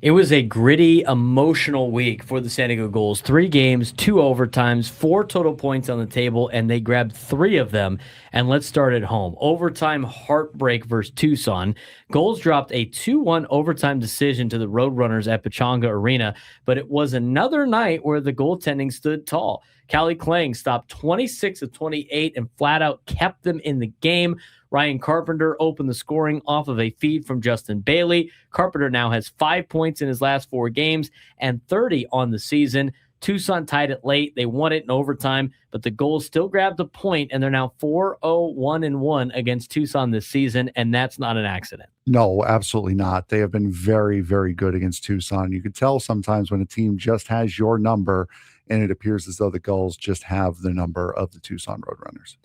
It was a gritty, emotional week for the San Diego Gulls. 3 games, 2 overtimes, 4 total points on the table, and they grabbed 3 of them. And let's start at home. Overtime heartbreak versus Tucson. Gulls dropped a 2-1 overtime decision to the Roadrunners at Pechanga Arena, but it was another night where the goaltending stood tall. Cali Klang stopped 26 of 28 and flat out kept them in the game. Ryan Carpenter opened the scoring off of a feed from Justin Bailey. Carpenter now has 5 points in his last 4 games and 30 on the season. Tucson tied it late. They won it in overtime, but the Gulls still grabbed a point, and they're now 4-0-1-1 against Tucson this season, and that's not an accident. No, absolutely not. They have been very, very good against Tucson. You can tell sometimes when a team just has your number, and it appears as though the Gulls just have the number of the Tucson Roadrunners.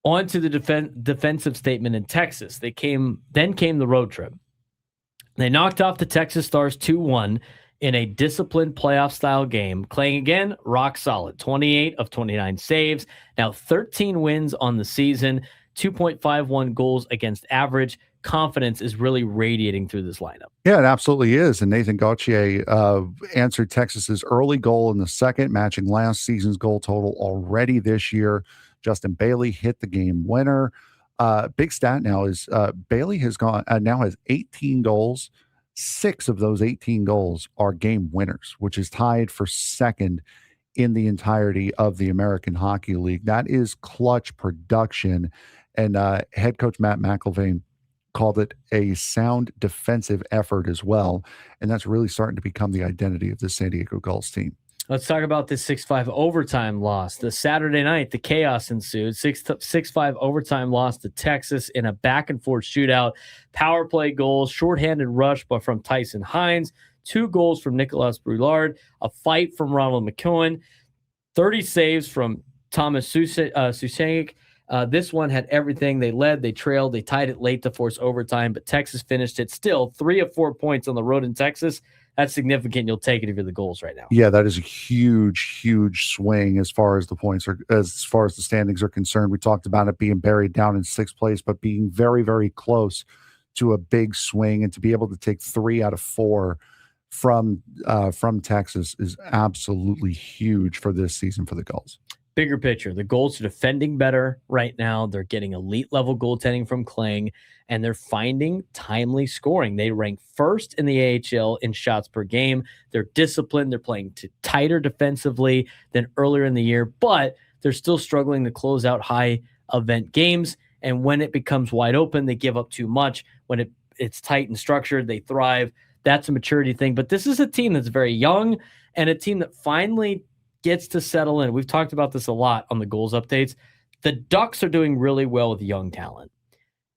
On to the defensive statement in Texas. Then came the road trip. They knocked off the Texas Stars 2-1 in a disciplined playoff-style game. Klang again, rock solid. 28 of 29 saves. Now 13 wins on the season, 2.51 goals against average. Confidence is really radiating through this lineup. Yeah, it absolutely is. And Nathan Gauthier answered Texas's early goal in the second, matching last season's goal total already this year. Justin Bailey hit the game winner. Big stat now is Bailey has now has 18 goals. 6 of those 18 goals are game winners, which is tied for second in the entirety of the American Hockey League. That is clutch production. And head coach Matt McIlvain called it a sound defensive effort as well. And that's really starting to become the identity of the San Diego Gulls team. Let's talk about this 6-5 overtime loss. The Saturday night, the chaos ensued. 6-5 overtime loss to Texas in a back-and-forth shootout. Power play goals, shorthanded rush but from Tyson Hines, 2 goals from Nicolas Brulard, a fight from Ronald McEwen, 30 saves from Thomas Susanik. This one had everything. They led, they trailed, they tied it late to force overtime, but Texas finished it still 3 of 4 points on the road in Texas. That's significant. You'll take it if you're the Gulls right now. Yeah, that is a huge, huge swing as far as the points are, as far as the standings are concerned. We talked about it being buried down in 6th place, but being very, very close to a big swing, and to be able to take 3 out of 4 from Texas is absolutely huge for this season for the Gulls. Bigger picture, the Gulls are defending better right now. They're getting elite level goaltending from Klang, and they're finding timely scoring. They rank first in the AHL in shots per game. They're disciplined. They're playing tighter defensively than earlier in the year, but they're still struggling to close out high event games. And when it becomes wide open, they give up too much. When it's tight and structured, they thrive. That's a maturity thing. But this is a team that's very young and a team that finally gets to settle in. We've talked about this a lot on the Gulls updates. The Ducks are doing really well with young talent,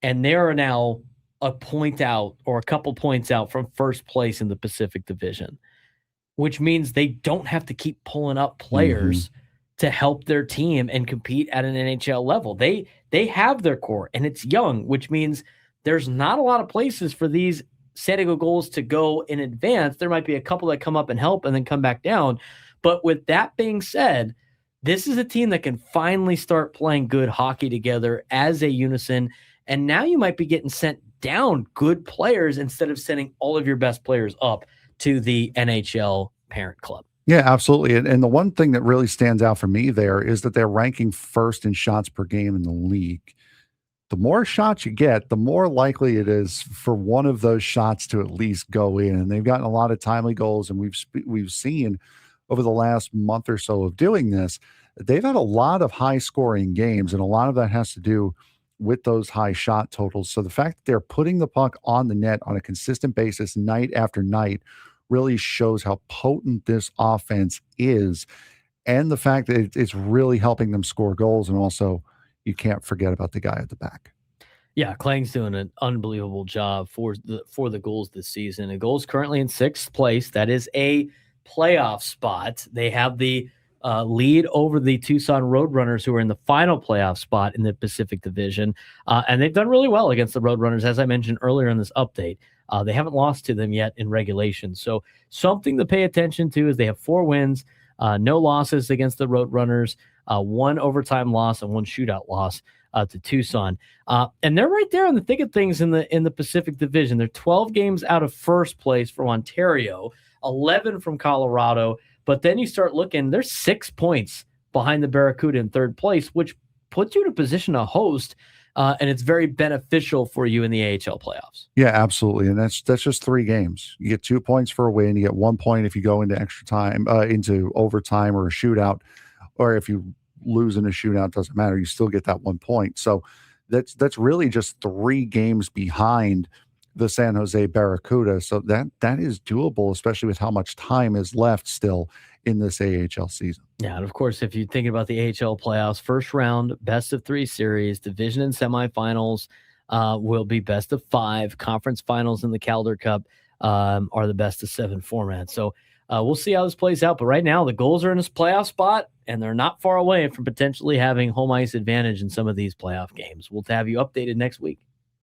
and they are now a point out or a couple points out from first place in the Pacific Division, which means they don't have to keep pulling up players to help their team and compete at an NHL level. They have their core, and it's young, which means there's not a lot of places for these San Diego Gulls to go in advance. There might be a couple that come up and help and then come back down. But with that being said, this is a team that can finally start playing good hockey together as a unison. And now you might be getting sent down good players instead of sending all of your best players up to the NHL parent club. Yeah, absolutely. And the one thing that really stands out for me there is that they're ranking first in shots per game in the league. The more shots you get, the more likely it is for one of those shots to at least go in. And they've gotten a lot of timely goals, and we've seen over the last month or so of doing this, they've had a lot of high-scoring games, and a lot of that has to do with those high shot totals. So the fact that they're putting the puck on the net on a consistent basis night after night really shows how potent this offense is, and the fact that it's really helping them score goals. And also, you can't forget about the guy at the back. Yeah, Klang's doing an unbelievable job for the Gulls this season. The Gulls currently in 6th place. That is a playoff spot. They have the lead over the Tucson Roadrunners, who are in the final playoff spot in the Pacific Division. And they've done really well against the Roadrunners, as I mentioned earlier in this update. They haven't lost to them yet in regulation. So something to pay attention to is they have 4 wins, no losses against the Roadrunners, 1 overtime loss and 1 shootout loss. to Tucson. And they're right there in the thick of things in the Pacific Division. They're 12 games out of first place from Ontario, 11 from Colorado. But then you start looking, they're 6 points behind the Barracuda in third place, which puts you in a position to host. And it's very beneficial for you in the AHL playoffs. Yeah, absolutely. And that's just 3 games. You get 2 points for a win. You get 1 point if you go into extra time, into overtime or a shootout, or if you lose in a shootout, doesn't matter. You still get that 1 point. So that's really just 3 games behind the San Jose Barracuda. So that is doable, especially with how much time is left still in this AHL season. Yeah, and of course, if you're thinking about the AHL playoffs, first round, best of 3 series, division and semifinals will be best of 5. Conference finals in the Calder Cup are the best of 7 format. So we'll see how this plays out. But right now, the Gulls are in this playoff spot, and they're not far away from potentially having home ice advantage in some of these playoff games. We'll have you updated next week.